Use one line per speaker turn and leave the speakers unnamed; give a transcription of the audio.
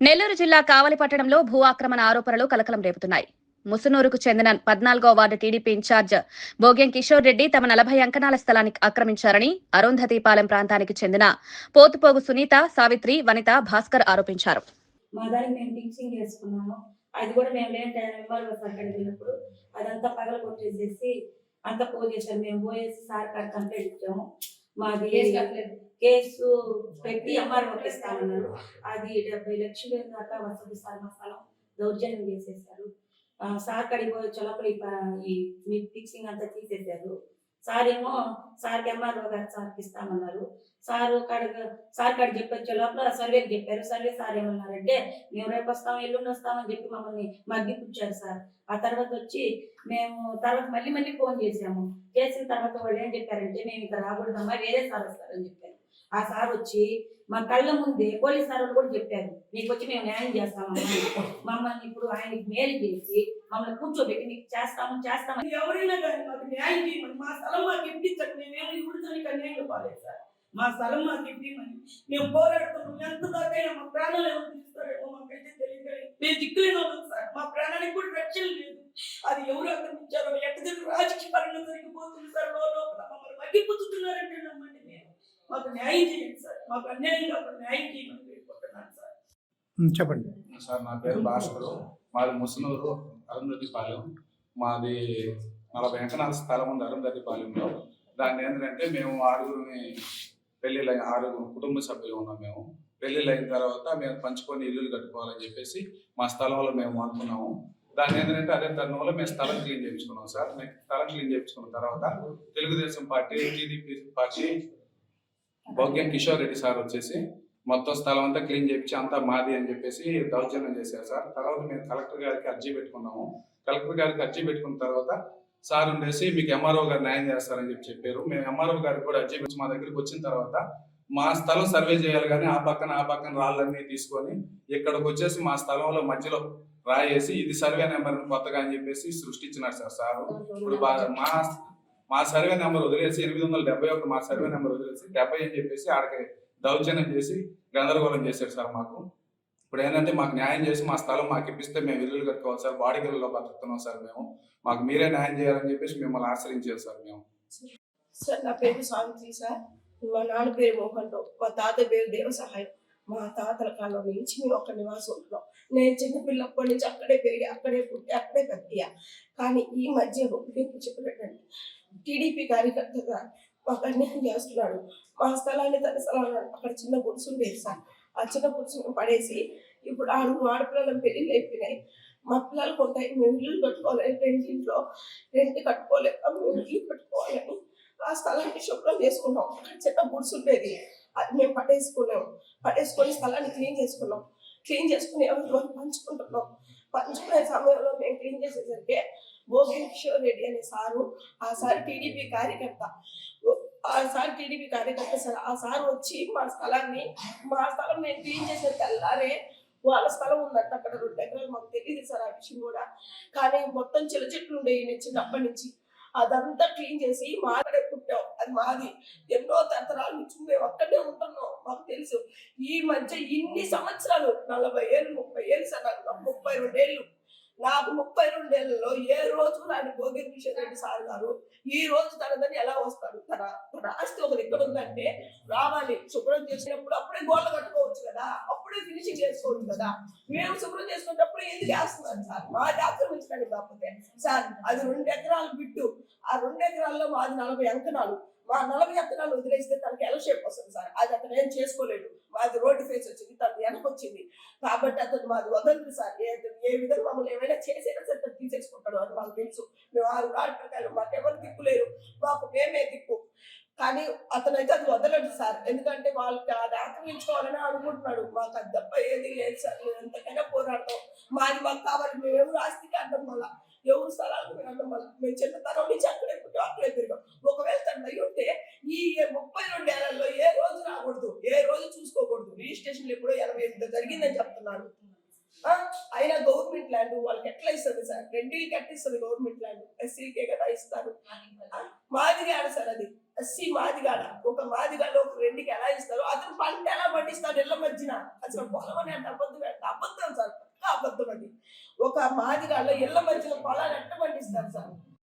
నెల్లూరు జిల్లా కావలి పట్టణంలో భూ ఆక్రమణ ఆరోపణలు కలకలం రేపుతున్నాయి. ముసునూరుకు చెందిన 14వ ward TDP incharge Bogyam Kishore Reddy తమ 40 అంకణాల స్థలాన్ని ఆక్రమించారని అరుంధతిపాలెం ప్రాంతానికి చెందిన పోతుపోగు సునీత, సావిత్రి, వనిత, భాస్కర్ ఆరోపించారు.
అది కూడా మేము లేని ఎంఆర్ఓ సార్ అక్కడికి వెళ్ళినప్పుడు అదంతా పగల కొట్టేసేసి అంతా పోజేసారు. మేము పోయేసి సార్ కాడ కంప్లైంట్ ఇచ్చాము. మాది కేసు పెట్టి ఎంఆర్ఓకి ఇస్తామన్నారు. అది 70 లక్షలు దాకా వసతి సార్ మా స్థలం దౌర్జన్యం చేసేసారు. సార్ కాడికి పోయే లోపల ఈ మీ ఫిక్సింగ్ అంతా తీసేసారు. సార్ ఏమో సార్కి ఎంఆర్ఓ గారు సార్కి ఇస్తామన్నారు. సార్ కాడికి చెప్పొచ్చే లోపల సర్వేకి చెప్పారు. సర్వే సార్ ఏమన్నారంటే మేము రేపు వస్తాం, ఎల్లుండి వస్తామని చెప్పి మమ్మల్ని మగ్గిపుచ్చారు సార్. ఆ తర్వాత వచ్చి మేము మళ్ళీ ఫోన్ చేసాము. చేసిన తర్వాత వాళ్ళు ఏం చెప్పారంటే మేము ఇక్కడ రాకూడదమ్మా, వేరే సార్ వస్తారని చెప్పారు. ఆ సార్ వచ్చి మా కళ్ళ ముందే పోలీస్ సార్ కూడా చెప్పారు, మీకు వచ్చి మేము న్యాయం చేస్తామని. మమ్మల్ని ఇప్పుడు ఆయనకి మేలు చేసి మమ్మల్ని కూర్చోబెట్టి మీకు చేస్తామని ఎవరైనా కానీ మాకు న్యాయం చేయమని, మా స్థలం మాకు ఇప్పించండి, మేమేమి ఇవ్వడానికి అన్యాయం కాలేదు సార్. మా స్థలం మాకు ఇప్పిమని మేము పోరాడుతున్నాం. ఎంత దాకైనా మా ప్రాణాలు ఎవరు తీస్తారేమో మాకైతే తెలియదు. మేము దిక్కులేని వాళ్ళం సార్. మా ప్రాణానికి కూడా రక్షణ లేదు. అది ఎవరు ఆక్రమించారో ఎక్కడ రాజకీయ పరంగా జరిగిపోతుంది సార్. లోపల మమ్మల్ని మగ్గిపోతున్నారంటే నమ్మండి. మేము మాకు న్యాయం చేయండి సార్. మాకు అన్యాయం కాకుండా న్యాయం చేయమని వేడుకుంటున్నాను సార్.
చెప్పండి
సార్. నా పేరు భాస్కర్. మాది ముసునూరు అరుంధతిపాలెం. మాది 40 ఎకరాల స్థలం ఉంది అరుంధతిపాలెంలో. దాన్ని ఏంటంటే మేము ఆరుగురు కుటుంబ సభ్యులు ఉన్నాం. మేము పెళ్ళిళ్ళు అయిన తర్వాత మేము పంచుకొని ఇల్లులు కట్టుకోవాలని చెప్పేసి మా స్థలంలో మేము అనుకున్నాము. దాన్ని ఏంటంటే అదే తరుణంలో మేము స్థలం క్లీన్ చేయించుకున్నాం సార్. మేము స్థలం క్లీన్ చేయించుకున్న తర్వాత Telugu Desam party, TDP party Bogyam Kishore Reddy sir వచ్చేసి మొత్తం స్థలం అంతా క్లీన్ చేయించి అంతా మాది అని చెప్పేసి దౌర్జన్యం చేశారు సార్. తర్వాత మేము కలెక్టర్ గారికి అర్జీ పెట్టుకున్నాము. కలెక్టర్ గారికి అర్జీ పెట్టుకున్న తర్వాత సార్ ఉండేసి మీకు ఎంఆర్ఓ గారు న్యాయం చేస్తారని చెప్పారు. మేము ఎంఆర్ఓ గారికి కూడా అర్జీ పెట్టి మా దగ్గరికి వచ్చిన తర్వాత మా స్థలం సర్వే చేయాలి కానీ ఆ పక్కన రాళ్ళన్నీ తీసుకొని ఇక్కడికి వచ్చేసి మా స్థలంలో మధ్యలో రాయేసి ఇది సర్వే నెంబర్ కొత్తగా అని చెప్పేసి సృష్టించినారు సార్. సార్ ఇప్పుడు మా సర్వే నెంబర్ వదిలేసి 871 మా సర్వే నెంబర్ వదిలేసి 70 అని చెప్పేసి ఆడికి దౌర్జన్యం చేసి గందరగోళం చేశారు సార్. మాకు ఇప్పుడు ఏంటంటే మాకు న్యాయం చేసి మా స్థలం మాకు ఇప్పిస్తే మేము ఇల్లులు కట్టుకోవాలి సార్. బాడిగల్లో బతుకుతున్నాం సార్. మాకు మీరే న్యాయం చేయాలని చెప్పేసి మిమ్మల్ని ఆశ్రయించారు సార్. మేము
సార్ నా పేరు సావిత్రి సార్. మా నాన్న పేరు మోహన్ రావు. మా తాత పేరు దేవ సహాయం. మా తాతల కాలం నుంచి మేము ఒక నివాసం ఉంటున్నాం. నేను చిన్నపిల్లప్పటి నుంచి అక్కడే పెరిగి అక్కడే పుట్టి అక్కడే పెద్దయ్యా. కానీ ఈ మధ్య చెప్పినట్టండి టీడీపీ కార్యకర్తగా మాకు అన్యాయం చేస్తున్నాడు. మా స్థలాన్ని తన స్థలాన్ని అక్కడ చిన్న గుడిసు ఉండేది సార్. ఆ చిన్న గుడిసును పడేసి ఇప్పుడు ఆడపిల్లల పెళ్ళిళ్ళు అయిపోయినాయి. మా పిల్లలకు ఉంటాయి, మేము ఇల్లు కట్టుకోవాలి, రెండింట్లో రెంట్ కట్టుకోలేక మేము ఇల్లు కట్టుకోవాలని ఆ స్థలాన్ని శుభ్రం చేసుకున్నాం. చిన్న గుడిసు ఉండేది, అది మేము పట్టేసుకొని స్థలాన్ని క్లీన్ చేసుకుని ఎవరి పంచుకుంటున్నాం. పంచుకునే సమయంలో మేము క్లీన్ చేసేసరికి బోగ్యం కిషోర్ రెడ్డి అనే సారు, ఆ సార్ టీడీపీ కార్యకర్త సార్. ఆ సార్ వచ్చి మా స్థలం మేము క్లీన్ చేసే తెల్లారే వాళ్ళ స్థలం ఉందంట అక్కడ 2 ఎకరాలు. మాకు తెలియదు సార్ ఆ విషయం కూడా. కానీ మొత్తం చిన్న చెట్లు ఉండేవి నేను చిన్నప్పటి నుంచి. అదంతా క్లీన్ చేసి మాడే పుట్టాం. అది మాది. ఎన్నో తరతరాల నుంచి మేము అక్కడే ఉంటున్నాం. మాకు తెలుసు. ఈ మధ్య ఇన్ని సంవత్సరాలు 40 ఏళ్ళు 30 ఏళ్ళు సార్. నాకు 32 ఏళ్ళు. నాకు 32 ఏళ్లలో ఏ రోజు రాని బోగ్యం కిషోర్ రెడ్డి సార్ గారు ఈ రోజు తనదని ఎలా వస్తాడు? తన ఆస్తి ఒకటి ఎక్కడ ఉందంటే రావాలి, శుభ్రం చేసినప్పుడు అప్పుడే గోళ్ళు కట్టుకోవచ్చు కదా, అప్పుడే ఫినిషింగ్ చేసుకోవచ్చు కదా. మేము శుభ్రం చేసుకున్నప్పుడు ఎందుకు వేస్తున్నాను సార్? మాది ఆక్రమించడానికి కాకపోతే సార్ అది 2 ఎకరాలు బిట్టు. ఆ 2 ఎకరాల్లో మాది 40 అంకణాలు. మా 40 అంకణాలు వదిలేస్తే తనకి ఎలా షేప్ వస్తుంది సార్? అది అతను ఏం చేసుకోలేడు. మాది రోడ్డు ఫేస్ వచ్చింది, తనది వెనకొచ్చింది. కాబట్టి అతను మాది వదలదు సార్. ఏ విధంగా మమ్మల్ని ఏమైనా చేసేనా సరే తను తీసేసుకుంటాడు. అది మాకు తెలుసు. మేము 6 ఆడపిల్లలు, మాకెవరు దిక్కులేరు, మాకు మేమే దిక్కు. కానీ అతనైతే అది వదలడు సార్. ఎందుకంటే వాళ్ళకి అది ఆక్రమించుకోవాలని అనుకుంటున్నాడు. మాకు అది తప్ప ఏది లేదు సార్. మేము ఎంతకైనా పోరాడతాం. మాకు కావాలి. మేము ఎవరు ఆస్తికి అడ్డం వల్ల, ఎవరు స్థలాలకు అడ్డం వల్ల మేము చిన్నతనం నుంచి అక్కడే పుట్టి అక్కడే తిరిగాం. ఒకవేళ తను అయ్యి ఉంటే ఈ 32 ఏళ్లలో ఏ రోజు రాకూడదు, ఏ రోజు చూసుకోకూడదు. రిజిస్ట్రేషన్ ఎప్పుడో 88 జరిగిందని చెప్తున్నారు. అయినా గవర్నమెంట్ ల్యాండ్ వాళ్ళకి ఎట్లా ఇస్తుంది సార్? 2 ఇళ్ళకి ఎట్లా ఇస్తుంది గవర్నమెంట్ ల్యాండ్? ఎస్సీకే కదా ఇస్తారు. మాదిగాడ సార్, అది ఎస్సీ మాదిగాడ. ఒక మాదిగాడ ఒక 2కి ఎలా ఇస్తారు? అతను పంట ఎలా పండిస్తాడు ఇళ్ళ మధ్యన? అసలు పొలం అని అంటే అబద్ధం ఒక మాదిగాళ్ళ ఇళ్ళ మధ్యలో పొలాలు ఎట్ట